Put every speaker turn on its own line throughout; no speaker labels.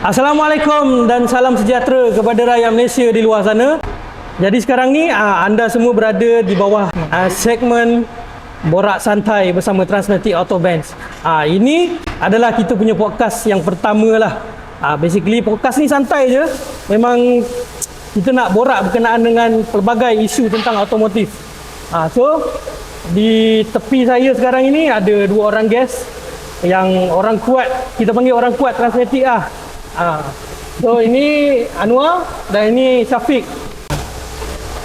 Assalamualaikum dan salam sejahtera kepada rakyat Malaysia di luar sana. Jadi sekarang ni anda semua berada di bawah segmen Borak Santai bersama Transmatic Auto Bands. Ini adalah kita punya podcast yang pertama lah. Basically podcast ni santai je. Memang kita nak borak berkenaan dengan pelbagai isu tentang automotif. So di tepi saya sekarang ini ada dua orang guest yang orang kuat, kita panggil orang kuat Transmatic lah. So ini Anwar dan ini Syafiq.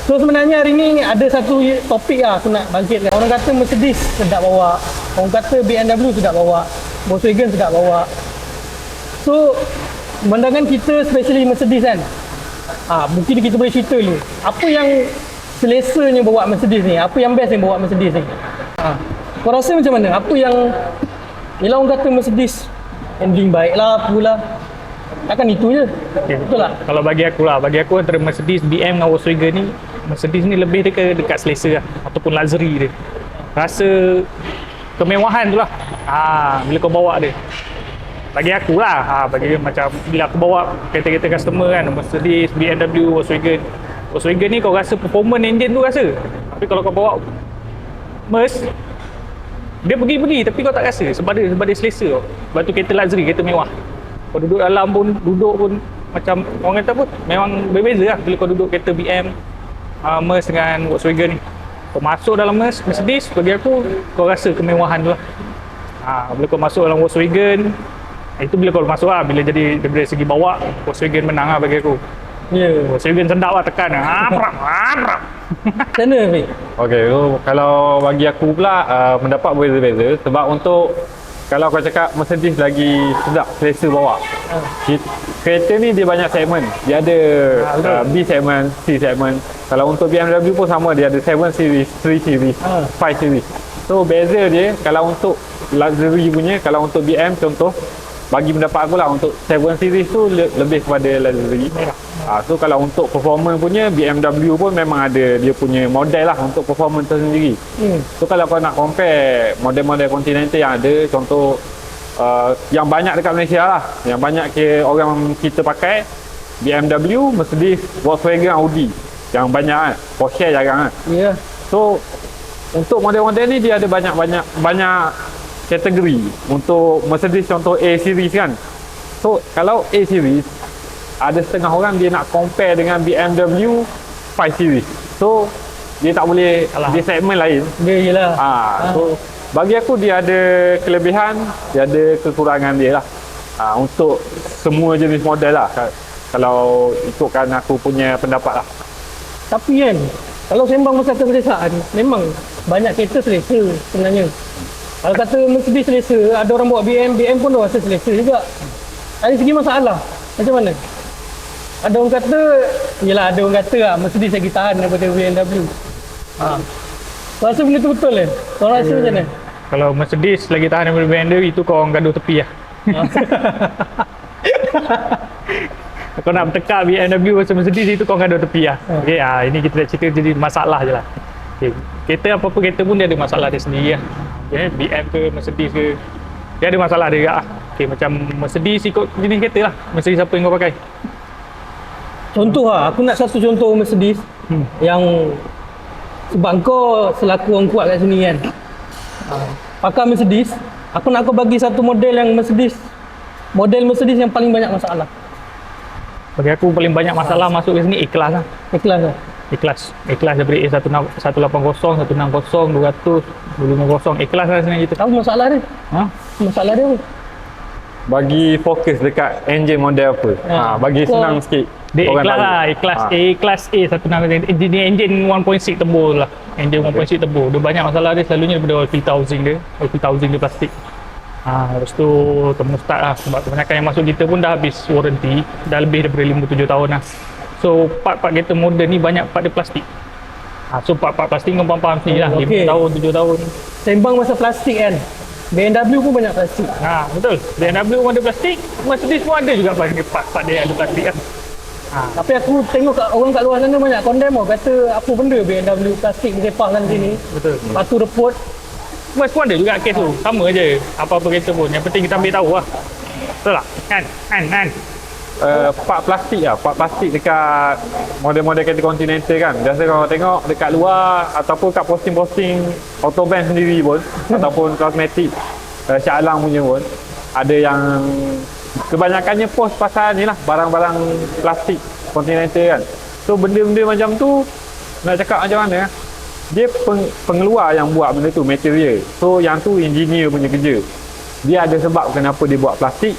So sebenarnya hari ni ada satu topik lah aku nak bangkit. Orang kata Mercedes sedap bawa, orang kata BMW sedap bawa, Volkswagen sedap bawa. So pandangan kita especially Mercedes kan, mungkin kita boleh cerita dulu apa yang selesanya bawa Mercedes ni, apa yang best yang bawa Mercedes ni. Kau rasa macam mana? Apa yang, yelah orang kata Mercedes handling baik lah, apalah. Takkan itu je. Betul tak?
Kalau bagi aku antara Mercedes, BM dengan Volkswagen ni, Mercedes ni lebih dekat selesa lah, ataupun luxury dia. Rasa kemewahan tu lah. Bila kau bawa dia. Bagi aku lah, bagi macam bila aku bawa kereta-kereta customer kan, Mercedes, BMW, Volkswagen. Volkswagen ni kau rasa performance engine tu rasa. Tapi kalau kau bawa Merc, dia pergi-pergi tapi kau tak rasa sebab dia selesa tau. Sebab tu kereta luxury, kereta mewah. Kau duduk dalam pun, duduk pun macam orang kata pun memang berbeza lah bila kau duduk kereta BM, Merc dengan Volkswagen ni. Kau masuk dalam Mercedes, bagi aku kau rasa kemewahan tu lah. Bila kau masuk dalam Volkswagen, itu bila kau masuk lah, bila jadi dari segi bawa, Volkswagen menang lah bagi aku. Volkswagen sedap lah tekan lah. Macam
mana Fik?
Okey, so kalau bagi aku pula pendapat berbeza-beza sebab untuk kalau kau cakap Mercedes lagi sedap selesa bawa. Kereta ni dia banyak segmen. Dia ada B segmen, C segmen. Kalau untuk BMW pun sama, dia ada 7 series, 3 series, 5 series. So beza dia kalau untuk luxury punya, kalau untuk BM contoh, bagi pendapat aku lah untuk 7 series tu lebih kepada luxury. So kalau untuk performance punya, BMW pun memang ada dia punya model lah untuk performance tersendiri. So kalau kau nak compare model-model Continental yang ada, contoh yang banyak dekat Malaysia lah, yang banyak orang kita pakai, BMW, Mercedes, Volkswagen, Audi. Yang banyak kan, Porsche jarang kan. So untuk model-model ni dia ada banyak kategori. Untuk Mercedes contoh A series kan. So kalau A series, ada setengah orang dia nak compare dengan BMW 5 series. So dia tak boleh di segmen lain.
Dia jelah.
So bagi aku dia ada kelebihan, dia ada kekurangan dia lah. Untuk semua jenis model lah. Kalau ikutkan aku punya pendapat lah.
Tapi kan, kalau sembang pasal keselesaan, memang banyak kereta selesa sebenarnya. Kalau kata Mercedes selesa, ada orang bawa BM pun rasa selesa juga. Dari segi masalah, macam mana? Ada orang kata, yelah ada orang kata lah Mercedes lagi tahan daripada BMW. Rasa benda tu betul kan? Kau rasa macam mana?
Kalau Mercedes lagi tahan daripada BMW, itu kau orang gaduh tepi lah. Kau nak bertekak BMW versus Mercedes, itu kau gaduh tepi lah. Okay, ini kita nak cerita jadi masalah je lah. Okay. Kereta apa-apa kereta pun dia ada masalah dia sendiri lah. Okay, BM ke Mercedes ke, dia ada masalah dia juga lah. Okay, macam Mercedes ikut jenis kereta lah. Mercedes apa yang kau pakai?
Contoh lah, aku nak satu contoh Mercedes yang sebab kau selaku orang kuat kat sini kan, pakar Mercedes, aku nak kau bagi satu model yang model Mercedes yang paling banyak masalah.
Bagi aku paling banyak masalah masuk ke sini ikhlas lah. Ikhlas daripada A180, 160, 200, 250, ikhlas lah sebenarnya kita.
Tahu masalah dia? Masalah dia apa?
Bagi fokus dekat engine model apa. Bagi senang sikit.
Dia ikhlas A160, engine 1.6 turbo lah. Engine 1.6 turbo. Dia banyak masalah dia selalunya daripada oil filter housing dia plastik. Lepas tu termostat lah, sebab kebanyakan yang masuk kita pun dah habis warranty, dah lebih daripada 5-7 tahun lah. So part-part kereta moden ni banyak part dia plastik. So part-part plastik kau faham sendiri lah, 5 tahun, 7 tahun.
Sembang masa plastik kan, BMW pun banyak plastik.
Betul, BMW pun ada plastik, Mercedes pun ada juga part-part dia ada plastik kan.
Tapi aku tengok orang kat luar sana banyak condemn kata apa benda BMW plastik bersepah kan sini.
Betul.
Lepas tu report
Mas pun ada juga kes tu. Sama je apa-apa kereta pun. Yang penting kita ambil tahu lah. Betul tak? Kan?
part plastik lah, part plastik dekat model-model kereta Continental kan. Biasa kalau tengok dekat luar ataupun kat posting-posting Autobahn sendiri pun ataupun kosmetik Shah Alam punya pun ada yang kebanyakannya post pasal ni lah, barang-barang plastik Continental kan. So benda-benda macam tu nak cakap macam mana, dia pengeluar yang buat benda tu, material. So yang tu engineer punya kerja. Dia ada sebab kenapa dia buat plastik.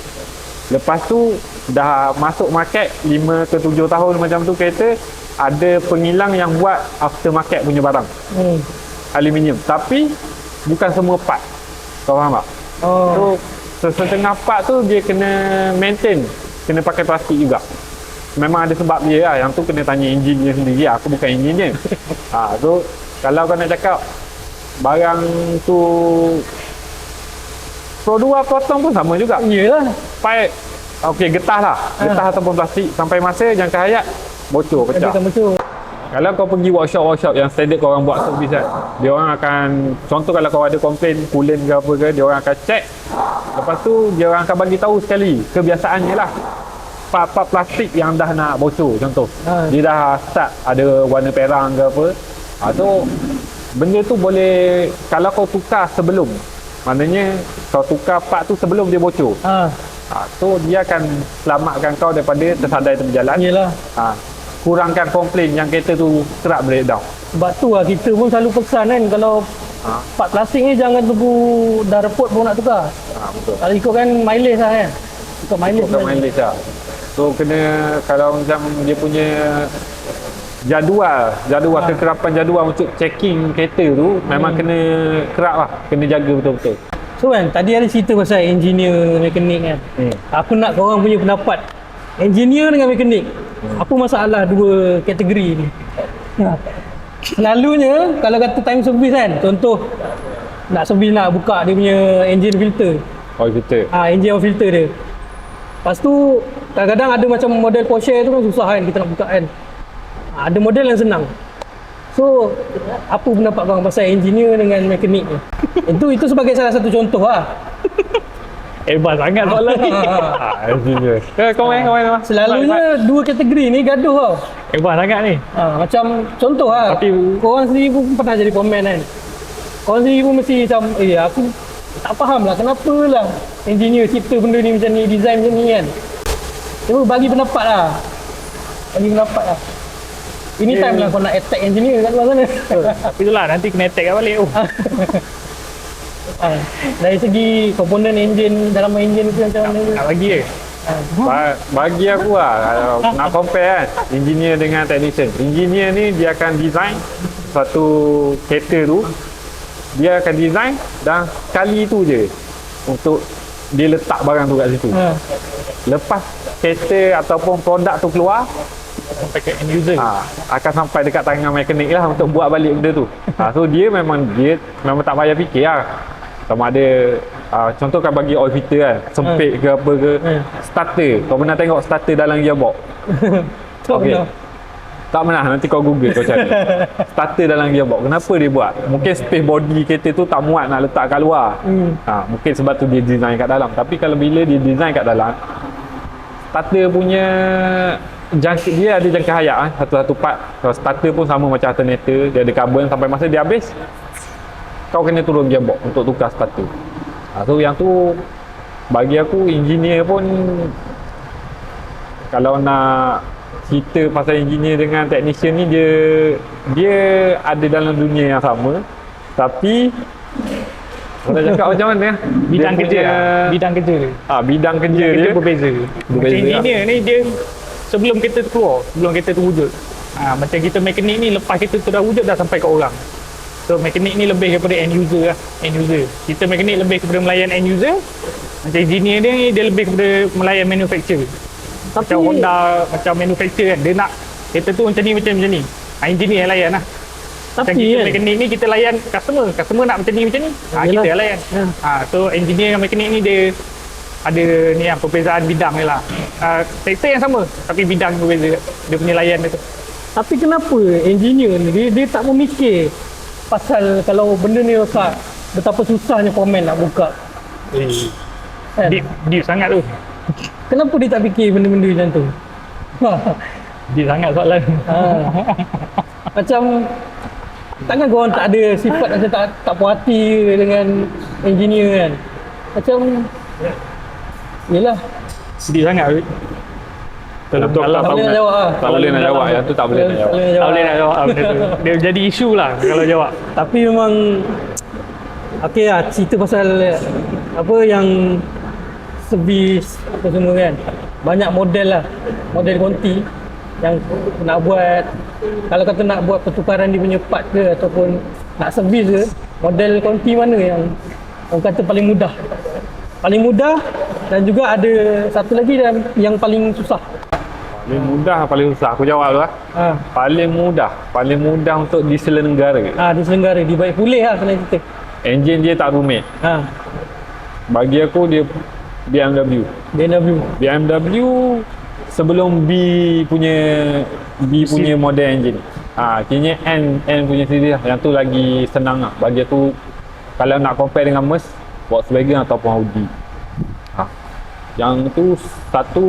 Lepas tu dah masuk market 5 ke 7 tahun macam tu kereta, ada pengilang yang buat aftermarket punya barang. Aluminium. Tapi bukan semua part. Kau faham tak? So setengah part tu dia kena maintain, kena pakai plastik juga. Memang ada sebab dia lah. Yang tu kena tanya engineer sendiri. Aku bukan engineer. So kalau kau nak cakap barang tu Pro 2 Proton pun sama juga.
Iyalah.
Pipe, okey, getah lah. Getah ataupun plastik. Sampai masa jangka hayat bocor, pecah. Kalau kau pergi workshop yang standard kau orang buat servis kan, dia orang akan, contoh kalau kau ada komplain coolant ke apa ke, dia orang akan check. Lepas tu dia orang akan bagi tahu sekali kebiasaannya lah. Part-part plastik yang dah nak bocor contoh. Dia dah start ada warna perang ke apa. Tu benda tu boleh, kalau kau tukar sebelum, maknanya kau tukar part tu sebelum dia bocor. So dia akan selamatkan kau daripada tersadai tengah jalan.
Yelah.
Kurangkan komplain yang kereta tu kerap breakdown.
Sebab tu lah kita pun selalu pesan kan, kalau part plastik ni jangan tunggu dah report pun nak tukar.
Betul.
Kalau ikutkan mileage lah kan. Ikut mileage.
Ikutkan mileage lah. So kena, kalau macam dia punya jadual kekerapan jadual untuk checking kereta tu memang kena kerap lah, kena jaga betul-betul.
So kan tadi ada cerita pasal engineer, mekanik kan. Aku nak korang punya pendapat, engineer dengan mekanik, apa masalah dua kategori ni? Selalunya kalau kata time service kan, contoh nak service, nak buka dia punya engine filter,
Oil filter.
engine oil filter dia. Lepas tu kadang-kadang ada macam model Porsche tu kan susah kan kita nak buka kan. Ada model yang senang. So apa pendapat korang pasal engineer dengan mekanik ni? Itu sebagai salah satu contoh lah.
Hebat sangat soalan ni.
Engineer. Kau main.
Selalunya dua kategori ni gaduh tau.
Hebat sangat ni.
Macam contoh lah,
Tapi-
korang sendiri pun pernah jadi komen kan. Korang sendiri pun mesti macam, aku tak faham lah kenapa lah engineer cipta benda ni macam ni, design macam ni kan. Cuma bagi pendapat lah. Ini time lah kau nak attack engineer kat luar sana.
Tapi itulah nanti kena attack kat balik.
Dari segi komponen enjin, dalam enjin tu macam mana?
Nak bagi ke?
Bagi aku lah, kalau nak compare kan, engineer dengan technician. Engineer ni dia akan design satu kereta tu, dia akan design dan sekali tu je untuk dia letak barang tu kat situ. Lepas kereta ataupun produk tu keluar,
Sampai ke end user.
akan sampai dekat tangan mekanik lah untuk buat balik benda tu. So dia memang tak payah fikir lah. Sama ada contoh kan bagi oil filter kan, sempit ke apa ke, starter. Kau pernah tengok starter dalam gearbox? Okey. Tak pernah, nanti kau google kau cari. Starter dalam gearbox, kenapa dia buat? Mungkin space body kereta tu tak muat nak letak kat luar. Mungkin sebab tu dia design kat dalam. Tapi kalau bila dia design kat dalam, starter punya dia ada jangka hayat satu-satu part. Kalau starter pun sama macam alternator, dia ada carbon sampai masa dia habis, kau kena turun gearbox untuk tukar starter. So yang tu bagi aku engineer pun, kalau nak cerita pasal engineer dengan technician ni, dia ada dalam dunia yang sama, tapi nak cakap macam mana
Bidang
dia
kerja
punya-
bidang kerja dia.
bidang kerja
Kita
dia
berbeza. Macam
lah.
engineer ni dia sebelum kereta tu keluar, sebelum kereta tu wujud. Macam kita mekanik ni lepas kereta tu dah wujud dah sampai ke orang. So mekanik ni lebih kepada end user lah, end user. Kita mekanik lebih kepada melayan end user. Macam engineer dia lebih kepada melayan manufacturer. Macam Honda, macam manufacturer kan, dia nak kereta tu macam ni. Engineer yang layan lah. Macam
Tapi
kita
kan,
mekanik ni kita layan customer nak macam ni.
Yelah.
Kita yang layan. So engineer dengan mekanik ni dia ada ni lah, perbezaan bidang ni lah. Sektor yang sama tapi bidang berbeza dia punya layan dia tu.
tapi kenapa engineer ni dia tak memikir pasal kalau benda ni rosak, betapa susahnya komen nak buka. Kan?
Deep sangat tu.
Kenapa dia tak fikir benda-benda macam tu?
Dia sangat soalan.
Ha. Macam takkan korang tak ada sifat macam tak puas hati ke dengan engineer kan? Macam yelah,
Sedih sangat. Dalam
Betul,
dalam
tak
boleh
tahu
nak jawab lah.
Tak boleh nak jawab. Yang tu tak boleh nak jawab.
tak boleh nak jawab benda tu. Dia jadi isu lah kalau jawab.
Tapi memang okey lah, cerita pasal apa yang servis apa semua kan. Banyak model lah, model konti yang nak buat, kalau kata nak buat pertukaran dia punya part ke ataupun nak servis ke, model konti mana yang orang kata paling mudah? Paling mudah, dan juga ada satu lagi yang paling susah.
Paling mudah, paling susah. Aku jawab dulu lah.
Ha.
Paling mudah untuk diselenggara.
Diselenggara, dibaik pulih lah senang cerita.
Enjin dia tak rumit.
Ha.
Bagi aku dia BMW. BMW sebelum B punya model enjin. Kini N punya siri lah. Yang tu lagi senang lah. Bagi aku kalau nak compare dengan Merc, Volkswagen ataupun Audi. Yang tu satu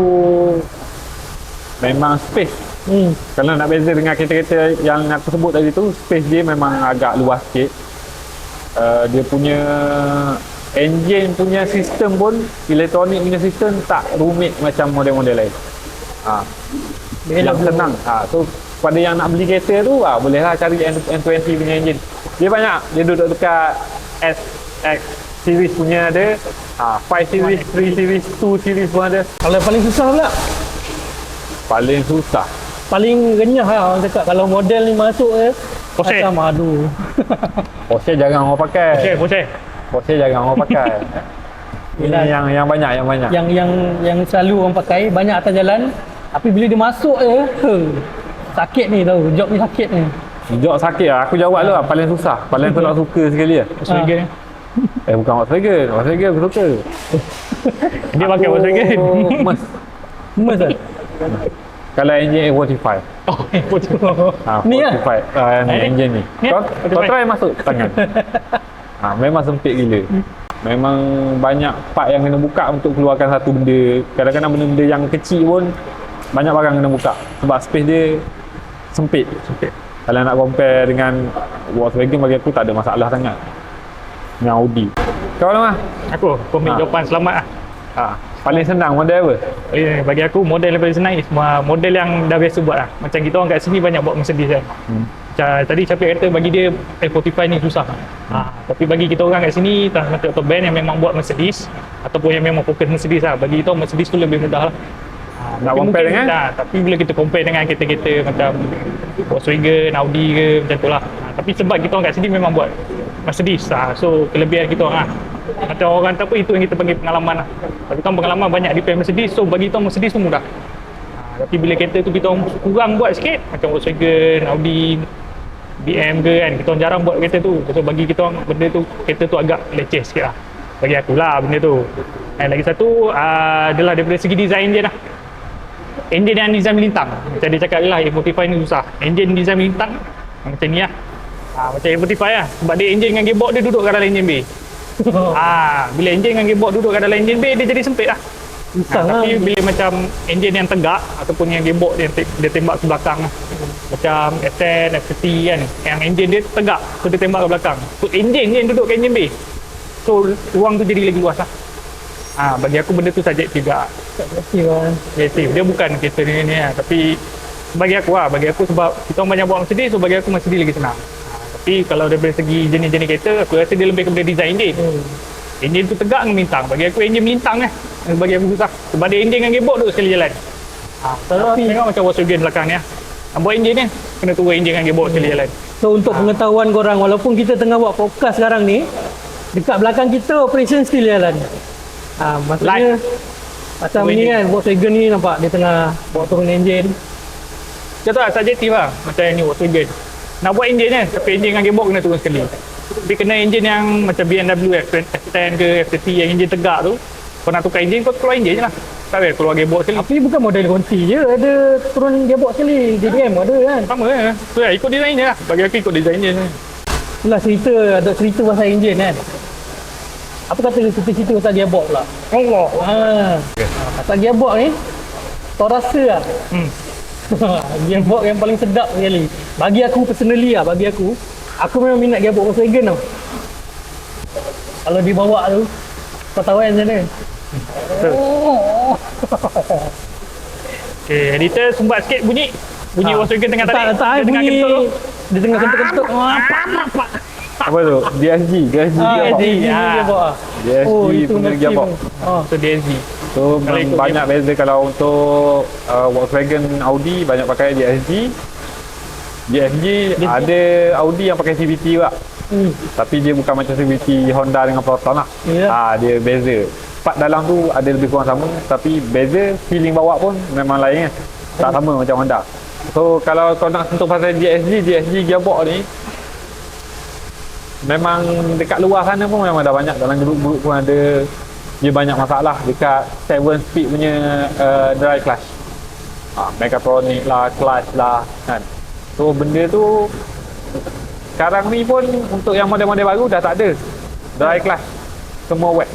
memang space. Kalau nak beza dengan kereta-kereta yang aku sebut tadi tu, space dia memang agak luas sikit. Dia punya engine punya sistem pun, elektronik punya sistem tak rumit macam model-model lain. Yang senang. So pada yang nak beli kereta tu, bolehlah cari N20 punya engine. Dia banyak, dia duduk dekat SX series punya ada, 5 series, 3 series, 2 series pun ada.
Kalau yang paling susah pula,
Paling susah
paling renyah lah orang cakap kalau model ni masuk
Porsche.
macam aduh.
Porsche jarang orang pakai. Porsche jarang orang pakai.
Yelah.
Ini yang banyak.
yang selalu orang pakai banyak atas jalan, tapi bila dia masuk sakit ni tau, job ni sakit ni.
Jok sakit lah. Aku jawab dulu lah. Paling susah. Paling aku tak suka sekali lah.
Volkswagen.
Bukan Volkswagen. Volkswagen aku suka.
Dia pakai Volkswagen.
Merc.
Mas kan?
Kalau engine A45.
Oh,
Ni lah?
45. Ni engine ni.
Ni?
Kau try masuk tangan. Memang sempit gila. Memang banyak part yang kena buka untuk keluarkan satu benda. Kadang-kadang benda-benda yang kecil pun banyak barang kena buka. Sebab space dia sempit. Kalau nak compare dengan Volkswagen, bagi aku tak ada masalah sangat. Dengan Audi. Kau lah mah?
Aku ambil jawapan selamat lah.
Paling senang model apa?
Bagi aku model yang paling senang is model yang dah biasa buat lah. Macam kita orang kat sini banyak buat Mercedes kan. Macam tadi Syafiq kata bagi dia F45 ni susah. Tapi bagi kita orang kat sini, Transmatic Auto Band yang memang buat Mercedes ataupun yang memang fokus Mercedes lah, bagi kita Mercedes tu lebih mudah lah.
Nak compare dengan?
Tapi bila kita compare dengan kereta-kereta macam Volkswagen, Audi ke macam tu lah. Tapi sebab kita orang kat sini memang buat Mercedes so kelebihan kita orang lah. Macam orang kata apa, itu yang kita panggil pengalaman lah. Tapi kan pengalaman banyak di Mercedes, so bagi kita Mercedes tu mudah. Tapi bila kereta tu kita orang kurang buat sikit, macam Volkswagen, Audi, BM ke kan, kita orang jarang buat kereta tu. So bagi kita orang benda tu, kereta tu agak leceh sikit lah. Bagi aku lah benda tu. Dan lagi satu adalah daripada segi design dia lah. Enjin yang design melintang. Macam dia cakap lah, A45 ni susah. Enjin design melintang macam ni lah. Macam A45 lah. Sebab dia enjin dengan gearbox dia duduk kat dalam enjin bay. Bila enjin dengan gearbox duduk kat dalam enjin bay, dia jadi sempit lah. Tapi bila macam enjin yang tegak ataupun yang gearbox dia tembak ke belakang lah. Macam F10, F30 kan, yang enjin dia tegak, so dia tembak ke belakang. So enjin je yang duduk kat enjin bay, so ruang tu jadi lagi luas lah. Bagi aku benda tu subjektif juga. Subjektif. Dia bukan kereta ni lah. Tapi bagi aku sebab kita orang banyak buat Mercedes, so bagi aku Mercedes lagi senang. Tapi kalau dari segi jenis-jenis kereta, aku rasa dia lebih kepada design enjin. Enjin tu tegak dengan melintang. Bagi aku enjin melintang bagi aku susah. Sebab dia enjin dengan gearbox duduk sekali jalan. Tapi tengok macam Volkswagen belakang ni buat enjin ni, kena turun enjin dengan gearbox sekali jalan.
So untuk pengetahuan korang, walaupun kita tengah buat podcast sekarang ni, dekat belakang kita operation still jalan. Maksudnya macam ni kan, Volkswagen ni nampak dia tengah bawa turun enjin.
Macam tu lah, subjektif lah. Macam yang ni Volkswagen nak buat enjin tapi enjin dengan gearbox kena turun sekali. Tapi kena enjin yang macam BMW F10 ke F30 yang enjin tegak tu, kau nak tukar enjin, kau keluar enjin je lah. Tak payah keluar gearbox sekali.
Tapi bukan model konti je ada turun gearbox sekali, JDM ada kan.
Sama lah. So ikut design je lah. Bagi aku ikut design je.
Itulah cerita, ada cerita pasal enjin kan. Apa kata cerita pasal gearbox pula?
Allah.
Pasal gearbox ni, kau rasa lah. Gearbox yang paling sedap sekali. Bagi aku personally lah, bagi aku memang minat gearbox Volkswagen tau. Kalau dibawa tu, kau tahu kan macam mana?
Okay, editor sumbat sikit bunyi. Bunyi Volkswagen tengah tarik.
Tak,
Dia tengah
bunyi.
kentut tu.
Dia tengah kentut-kentut.
Apa tu? DSG gearbox. DSG punya gearbox.
So DSG.
So memang banyak beza kalau untuk Volkswagen Audi banyak pakai DSG. DSG ada Audi yang pakai CVT juga. Tapi dia bukan macam CVT Honda dengan Proton lah. Dia beza. Part dalam tu ada lebih kurang sama, tapi beza feeling bawa pun memang lain kan. Tak sama macam Honda. So kalau kau nak sentuh pasal DSG gearbox ni, memang dekat luar sana pun memang dah banyak, dalam grup-grup pun ada. Dia banyak masalah dekat 7 speed punya drive clutch. Mechatronic lah, clutch lah kan. So benda tu sekarang ni pun untuk yang model-model baru dah tak ada dry clutch, semua wet.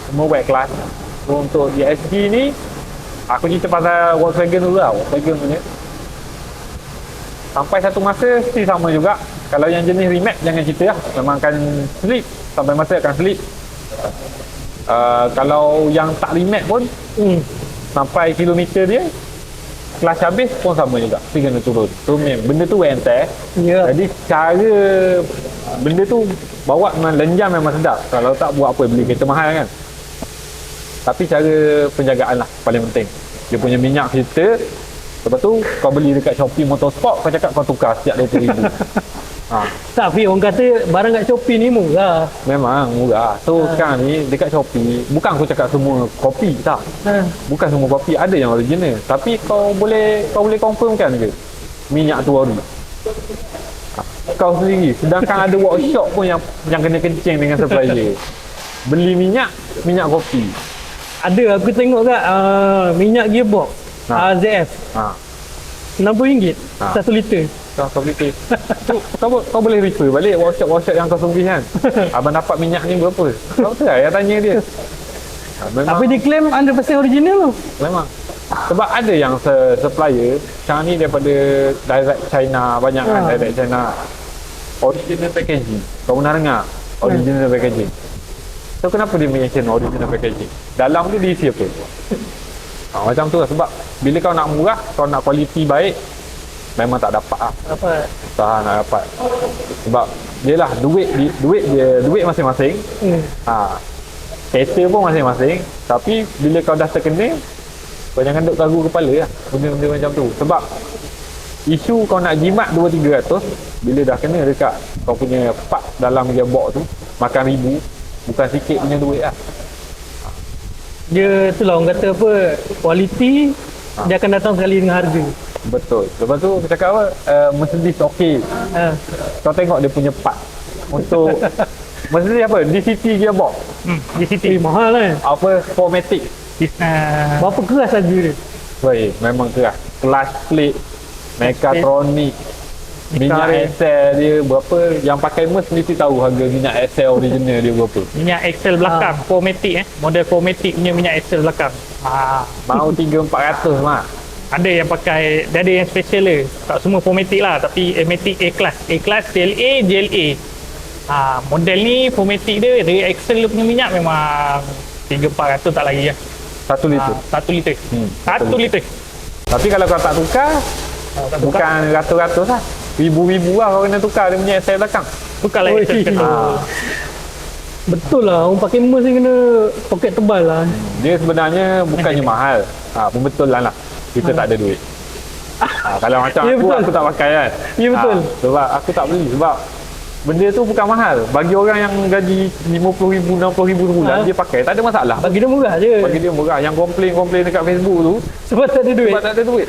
Semua wet clutch. So untuk DSG ni, aku cerita pasal Volkswagen dulu lah. Volkswagen punya sampai satu masa still sama juga. Kalau yang jenis remap jangan cerita lah, memang akan slip, sampai masa akan slip. Kalau yang tak remap pun sampai kilometer dia kelas habis pun sama juga, dia kena turun. So benda tu wear and tear. Jadi cara benda tu bawa memang lenjam, memang sedap. Kalau tak buat apa, beli kereta mahal kan. Tapi cara penjagaan lah paling penting. Dia punya minyak filter, lepas tu kau beli dekat Shopee Motorsport, kau cakap kau tukar setiap 20,000.
Tapi orang kata barang kat Shopee ni murah.
Memang murah. So sekarang ni dekat Shopee, bukan aku cakap semua kopi tak. Bukan semua kopi, ada yang original. Tapi kau boleh confirmkan ke minyak tu ori? Kau sendiri. Sedangkan ada workshop pun yang kena kencing dengan supplier. Beli minyak kopi.
Ada, aku tengok kat minyak gearbox ZF RM60 1 liter.
Kau beli kau boleh refer balik workshop yang kau sungguh kan. Abang dapat minyak ni berapa? Kau betul lah yang tanya dia.
Tapi dia claim 100% original tu.
Memang. Sebab ada yang supplier sekarang ni daripada direct China, banyak kan direct China. Original packaging. Kau pernah dengar? Original packaging. So kenapa dia mention original packaging? Dalam tu diisi apa? Macam tu lah, sebab bila kau nak murah, kau nak kualiti baik, memang tak dapat lah. Tak nak dapat. Sebab dia lah duit masing-masing. Kereta pun masing-masing. Tapi bila kau dah terkena, kau jangan duk ragu kepala lah benda-benda macam tu. Sebab isu kau nak jimat 2-300, bila dah kena dekat kau punya part dalam gearbox tu, makan ribu, bukan sikit punya duit lah.
Dia tu lah orang kata apa, kualiti dia akan datang sekali dengan harga.
Betul. Lepas tu aku cakap apa, Mercedes okey. Kau tengok dia punya part untuk Mercedes apa, DCT gearbox.
DCT
mahal kan.
Apa, 4matic.
Berapa keras harga dia?
Weh, memang keras. Clutch plate, mechatronic, minyak Excel dia berapa. Yang pakai Merc mesti tahu harga minyak Excel original dia berapa.
Minyak Excel belakang 4matic model 4matic punya minyak Excel belakang.
Mau 3-400 mah.
Ada yang pakai, dia ada yang special dia. Tak semua 4matic lah, tapi matic A-class, CLA, GLA. Model ni 4matic dia, dari Excel dia punya minyak memang 3-400 tak lagi lah.
1 liter.
1 liter. 1 liter.
Tapi kalau kau tak tukar, bukan ratus-ratus lah. Ribu-ribu lah kau kena tukar dia punya Excel belakang.
Tukarlah Excel sekali.
Betul lah, orang pakai Merc ni kena poket tebal lah.
Dia sebenarnya bukannya mahal. Pembetulan lah. Kita tak ada duit. Kalau macam aku tak pakai kan.
Ya betul.
Sebab aku tak beli. Sebab benda tu bukan mahal. Bagi orang yang gaji RM50,000, RM60,000 sebulan, dia pakai, tak ada masalah.
Bagi dia murah je.
Bagi dia murah. Yang komplain dekat Facebook tu,
Sebab tak ada duit.
sebab tak ada duit.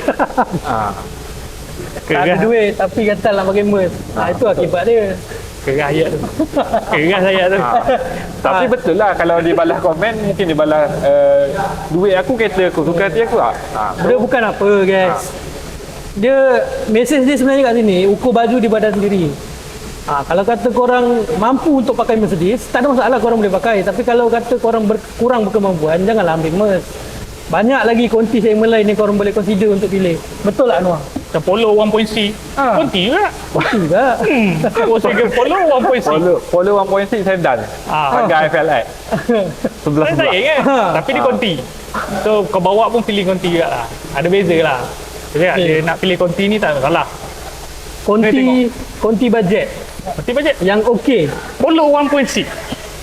Tak ada duit tapi gatal nak pakai Merc. Itu akibat dia.
Kerah ayat tu. Kerah ayat tu.
Tapi betul lah, kalau dia balas komen, mungkin dia balas duit aku, kereta aku, suka hati aku lah.
Dia bukan apa guys. Dia, mesej dia sebenarnya kat sini, ukur baju di badan sendiri. Kalau kata korang mampu untuk pakai Mercedes, tak ada masalah korang boleh pakai. Tapi kalau kata korang kurang berkemampuan, janganlah ambil Merc. Banyak lagi konti segmen lain yang korang boleh consider untuk pilih. Betul tak Anwar?
Macam Polo 1.6. Konti juga.
Konti juga.
Volkswagen Polo 1.6.
Polo 1.6 sedan. Harga FLX. 11
Saya kan. Tapi dia konti. So kau bawa pun pilih konti juga lah. Ada beza lah. Jadi dia nak pilih konti ni tak salah.
Konti budget
Konti bajet.
yang okey.
Polo 1.6.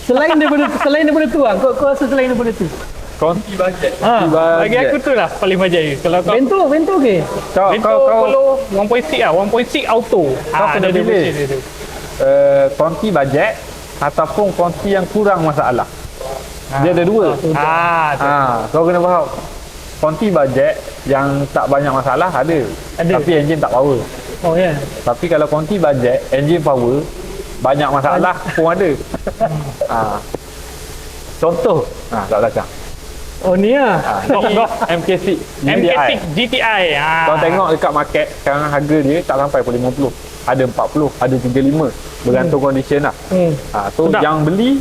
Selain daripada tu kau rasa selain daripada tu?
Konti budget.
Bagi aku tu lah paling bajet. Kalau kau
Bento okey.
Bento Polo 1.6 lah. 1.6 auto.
Kau kena
ada
pilih.
version dia tu.
Konti budget ataupun konti yang kurang masalah. Dia ada dua. Kau kena faham. Konti budget yang tak banyak masalah ada. Tapi enjin tak power.
Oh ya. Yeah.
Tapi kalau konti budget, enjin power, banyak masalah pun ada. Contoh, tak belakang.
Oh ni lah.
MK6
MK6 GTI.
Kau tengok dekat market, sekarang harga dia tak sampai pun 50. Ada 40, ada 35. Bergantung condition lah. So
Sedap.
yang beli,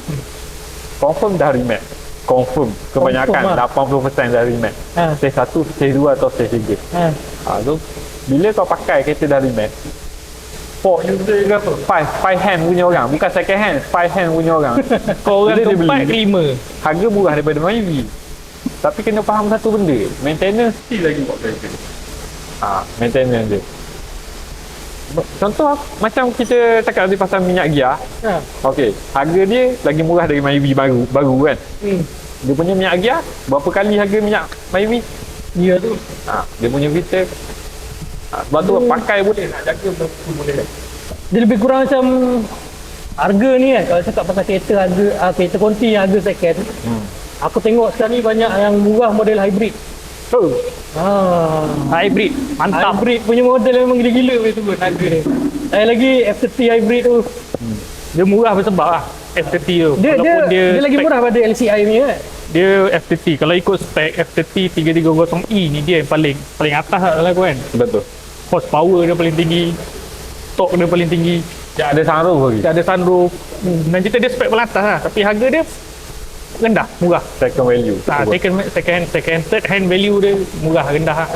confirm dah rematch. Confirm. Kebanyakan
Confirm
80% dah rematch. Stage 1, stage 2 atau stage 3. So bila kau pakai kereta dah rematch, for user ke apa? Five hand punya orang, bukan second hand, five hand punya orang.
Kau orang
Bila dia
keempat
beli,
ke 5.
harga murah daripada Myvi. Tapi kena faham satu benda, maintenance still lagi buat kereta. Maintenance dia. Contoh macam kita cakap tadi pasal minyak gear. Okey, harga dia lagi murah dari Myvi baru kan. Dia punya minyak gear berapa kali harga minyak Myvi?
Ya tu.
Dia punya filter. Sebab tu pakai boleh nak jaga boleh.
Dia lebih kurang macam harga ni kan. Kalau cakap pasal kereta harga kereta konti yang harga second. Aku tengok sekarang ni banyak yang murah model hybrid.
Hybrid. Mantap.
Hybrid punya model memang gila-gila punya sebut harga dia. Saya lagi F30 hybrid tu.
Dia murah bersebab lah F30 tu.
Dia lagi murah pada LCI punya kan.
Dia F30. Kalau ikut spek F30 330E ni dia yang paling atas lah kan.
Betul.
Horsepower dia paling tinggi. Torque dia paling tinggi.
Tak ada sunroof lagi.
Tak ada sunroof. Dan kita dia spek paling atas lah. Tapi harga dia rendah, murah.
Second value.
Second third hand value dia murah, rendah lah.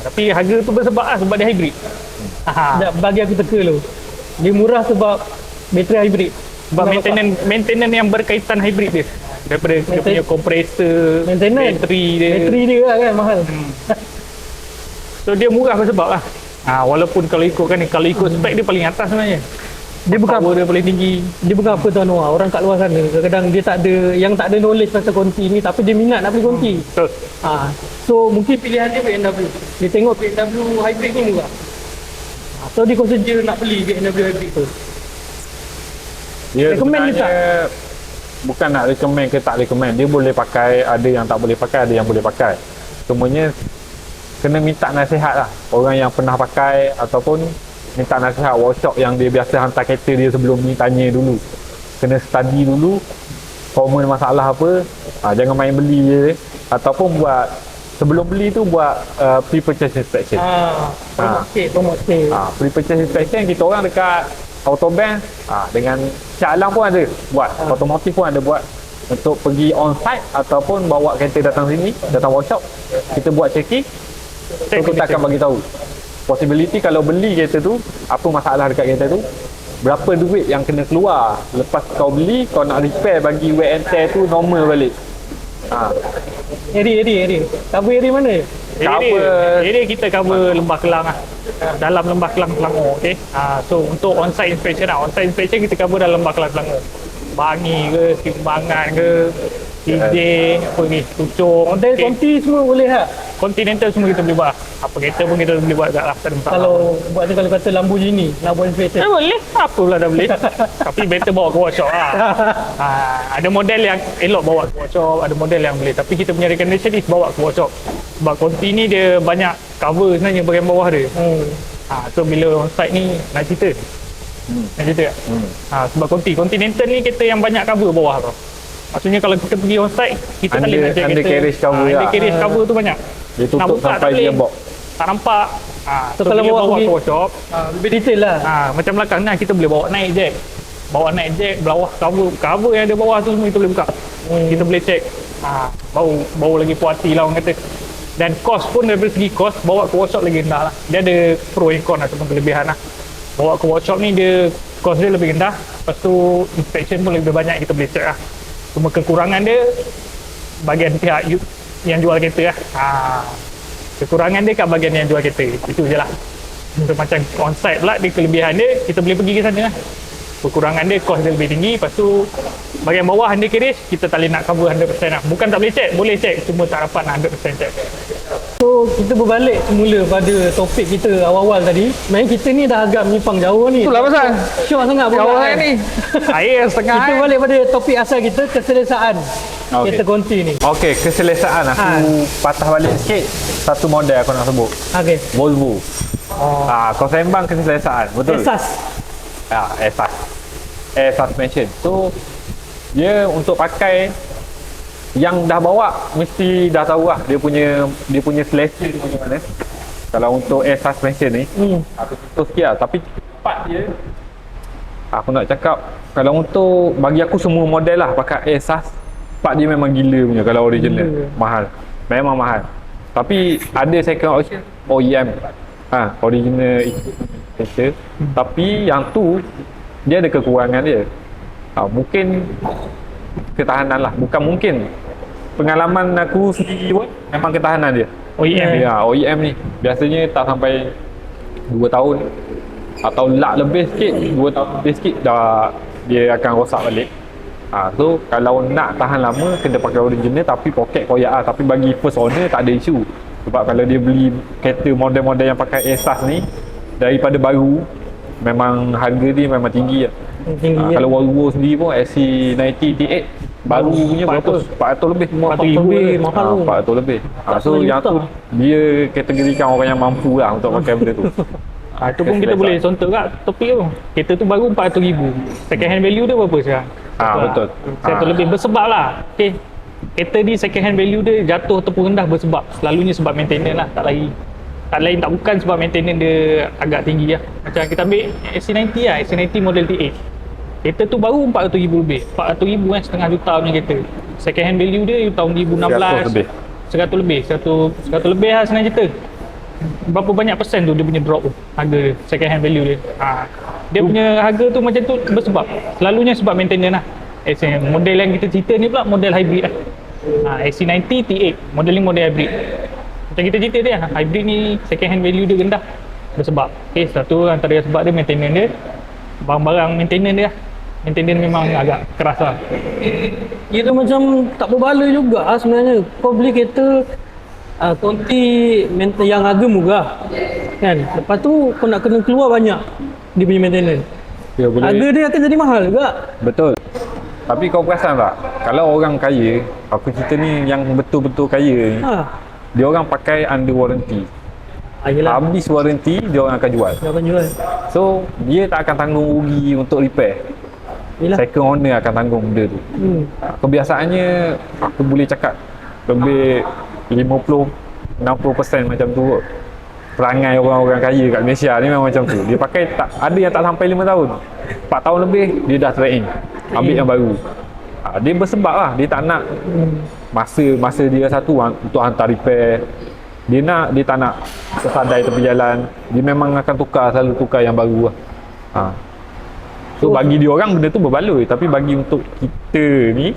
Tapi harga tu bersebab lah sebab dia hybrid.
Bagi aku teka tu. Dia murah sebab bateri hybrid.
Sebab maintenance yang berkaitan hybrid dia. Daripada dia punya kompresor, bateri dia
lah kan mahal.
So dia murah bersebab lah. Walaupun kalau ikut spek dia paling atas sebenarnya.
Dia bukan
power dia paling tinggi.
Dia bukan apa tuan Noah. Orang kat luar sana kadang-kadang dia tak ada knowledge pasal konti ni tapi dia minat nak beli konti.
Betul.
So mungkin pilihan dia BMW. Dia tengok BMW hybrid ni murah. So dia consider nak beli BMW hybrid tu.
Dia
Recommend dia tak?
Bukan nak recommend ke tak recommend. Dia boleh pakai, ada yang tak boleh pakai, ada yang boleh pakai. Semuanya kena minta nasihat lah. Orang yang pernah pakai ataupun minta nasihat workshop yang dia biasa hantar kereta dia sebelum ni, tanya dulu. Kena study dulu common masalah apa. Jangan main beli je. Ataupun buat sebelum beli tu buat pre-purchase inspection.
Promote sikit.
Pre-purchase inspection kita orang dekat Autobahn dengan Shah Alam pun ada buat. Otomotif pun ada buat. Untuk pergi on site ataupun bawa kereta datang sini, datang workshop, kita buat checking. So kita akan bagi tahu possibility kalau beli kereta tu, apa masalah dekat kereta tu, berapa duit yang kena keluar lepas kau beli, kau nak repair bagi wear and tear tu normal balik.
Area. Cover area mana?
Area kita cover Lembah Kelang lah. Dalam Lembah Kelang Selangor. Okay? So untuk on-site inspection lah. On-site inspection kita cover dalam Lembah Kelang Selangor. Bangi ke, Simbangan ke, TJ, apa ni, Tucung.
Model konti semua boleh tak?
Continental semua kita boleh buat. Apa kereta pun kita boleh buat kat lah. Tak ada masalah.
Kalau kata Lamborghini nak buat inspection.
Boleh. Apa pula dah boleh. Tapi better bawa ke workshop lah. Ada model yang elok bawa ke workshop, ada model yang boleh. Tapi kita punya recommendation is bawa ke workshop. Sebab konti ni dia banyak cover sebenarnya bahagian bawah dia. So bila on site ni nak cerita. Nak cerita tak? Sebab Continental ni kereta yang banyak cover bawah tu. Maksudnya kalau kita pergi on site, kita tak boleh nak check kereta.
Undercarriage cover lah.
Undercarriage cover tu banyak.
Dia tutup sampai gearbox.
Tak nampak. So
kalau
bila
bawa
bawa
pergi-
ke workshop,
Lebih detail lah.
macam belakang ni kita boleh bawa naik jack. Bawa naik jack, bawah cover yang ada bawah tu semua kita boleh buka. Kita boleh check. Bau lagi puas hati lah orang kata. Dan cost pun dari segi cost, bawa ke workshop lagi rendah lah. Dia ada pro and con ataupun kelebihan lah. Bawa ke workshop ni dia cost dia lebih rendah. Lepas tu inspection pun lebih banyak kita boleh check lah. Cuma kekurangan dia bagian pihak yang jual kereta lah. Kekurangan dia kat bagian yang jual kereta. Itu je lah. So, macam on-site pula dia kelebihan dia kita boleh pergi ke sana lah. Kekurangan dia cost dia lebih tinggi. Lepas tu bahagian bawah undercarriage kita tak boleh nak cover 100% lah. Bukan tak boleh check, boleh check, cuma tak dapat nak 100% check.
So kita berbalik semula pada topik kita awal-awal tadi. Sebenarnya kita ni dah agak menyimpang jauh ni.
Itulah pasal
Syok sangat
kawan
berbual
ni air setengah
Kita balik pada topik asal kita, keselesaan kereta konti ni.
Okey, keselesaan aku patah balik sikit. Satu model aku nak sebut.
Okey.
Volvo. Kau sembang keselesaan, betul?
Esas.
Esas. Air suspension. So dia untuk pakai yang dah bawa mesti dah tahu lah dia punya selesa dia macam mana. Kalau untuk air suspension ni aku contoh sikit lah, tapi part dia aku nak cakap kalau untuk bagi aku semua model lah pakai air sus, part dia memang gila punya. Kalau original mahal, memang mahal. Tapi ada second option OEM, original kereta, tapi yang tu dia ada kekurangan dia. Mungkin ketahanan lah, bukan mungkin, pengalaman aku sendiri pun memang ketahanan dia.
OEM ni.
OEM ni biasanya tak sampai 2 tahun atau lebih sikit, 2 tahun lebih sikit dah dia akan rosak balik. So kalau nak tahan lama kena pakai original tapi poket koyak lah. Tapi bagi first owner tak ada isu, sebab kalau dia beli kereta model-model yang pakai Airsas ni daripada baru, memang harga dia memang tinggi lah. Kalau Volvo sendiri pun XC90 T8 baru punya berapa? 400 lebih.
400 lebih, mahal tu.
400 lebih. So yang tu dia kategorikan orang yang mampu lah untuk pakai benda tu.
Itu pun kita boleh contoh kat topik tu. Kereta tu baru 400,000. Second hand value dia berapa sekarang?
Betul.
100 lebih bersebab lah. Okay. Kereta ni second hand value dia jatuh ataupun rendah bersebab. Selalunya sebab maintenance lah, tak lain. Tak lain tak bukan sebab maintenance dia agak tinggi lah. Macam kita ambil XC90 lah, XC90 model T8. Kereta tu baru 400,000 lebih. 400,000 kan, setengah juta punya kereta. Second hand value dia tahun 2016 100 lebih. 100 lebih lah senang cerita. Berapa banyak persen tu dia punya drop tu, harga dia, second hand value dia. Dia punya harga tu macam tu bersebab. Selalunya sebab maintenance lah. Model yang kita cerita ni pula model hybrid lah. XC90 T8, model ni model hybrid. Macam kita cerita dia, hybrid ni second hand value dia rendah bersebab. Satu antara sebab dia maintenance dia, barang-barang maintenance dia. Maintenance memang agak keras lah.
Kira macam tak berbala juga sebenarnya. Kau beli kereta konti yang harga murah kan, lepas tu kau nak kena keluar banyak dia punya maintenance. Harga dia akan jadi mahal juga.
Betul. Tapi kau perasan tak, kalau orang kaya, aku cerita ni yang betul-betul kaya ni, dia orang pakai under warranty. Habis warranty dia orang akan jual.
Dia akan jual.
So dia tak akan tanggung rugi untuk repair. Second owner akan tanggung benda tu. Kebiasaannya aku boleh cakap lebih 50-60% macam tu kot. Perangai orang-orang kaya kat Malaysia ni memang macam tu. Dia pakai ada yang tak sampai 5 tahun, 4 tahun lebih dia dah trade in, ambil yang baru. Dia bersebab lah, dia tak nak masa dia satu untuk hantar repair. Dia tak nak tersadai tepi jalan. Dia memang akan selalu tukar yang baru lah. So bagi dia orang benda tu berbaloi, tapi bagi untuk kita ni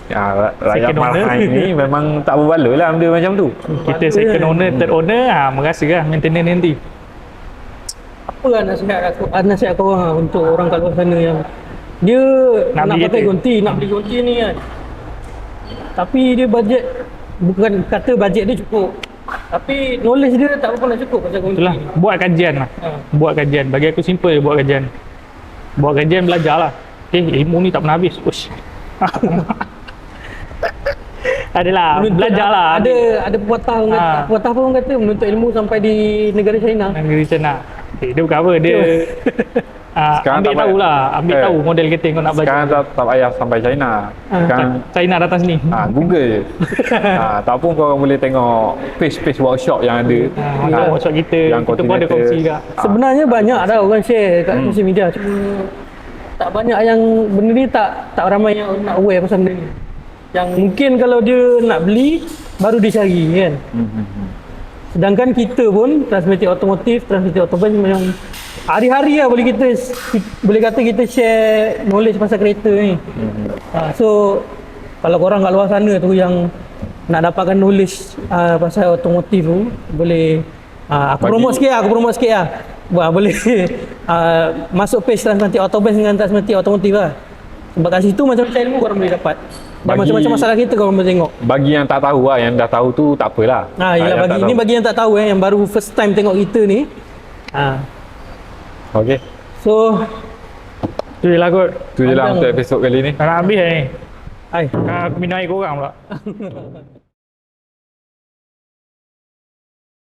rakyat marhain ni memang tak berbaloi lah benda macam tu.
Kita second owner, third owner merasa lah maintenance nanti.
Apa lah nasihat kau orang untuk orang kat luar sana yang dia nak pakai konti, nak beli konti ni kan, tapi dia bajet, bukan kata bajet dia cukup, tapi knowledge dia tak berapa nak cukup pasal konti.
Itulah, buat kajian lah. Buat kajian, bagi aku simple je buat kajian. Buat kajian, belajar lah. Ilmu ni tak pernah habis. Ush. Adalah, belajar lah.
Ada pepatah pun kata menuntut ilmu sampai di negara China.
Negara China. Dia bukan apa, dia
Sekarang
ambil
tak
tahu lah, ambil
Eh.
tahu model kereta kau nak belajar.
Sekarang tak payah sampai China. Sekarang
China datang sini.
Google je. Ataupun korang boleh tengok page workshop yang ada.
Workshop kita,
yang
kita pun ada
koordinator.
kongsi juga.
Sebenarnya banyak dah orang share kat sosial media, cuma tak banyak yang benda ni tak ramai yang nak aware pasal benda ni. Yang mungkin kalau dia nak beli baru dia cari kan. Sedangkan kita pun Transmedia Otomotif, Transmedia Autobahn memang hari-hari lah boleh kata kita share knowledge pasal kereta ni. So kalau korang kat luar sana tu yang nak dapatkan knowledge pasal otomotif tu, boleh aku promote sikit lah. Boleh masuk page Transmedia Autobahn dengan Transmedia Otomotif lah. Sebab kat situ macam-macam ilmu korang boleh dapat. Dan macam-macam masalah kita korang boleh tengok.
Bagi yang tak tahu lah, yang dah tahu tu tak apalah.
Yelah,
Yang tak
ini
tahu.
bagi yang tak tahu yang baru first time tengok kita ni.
Okey.
So
Tu je lah kot.
Tu je lah
Panjang.
untuk episod kali ni.
Tak nak habis ni.
hai.
Aku minum air korang pula.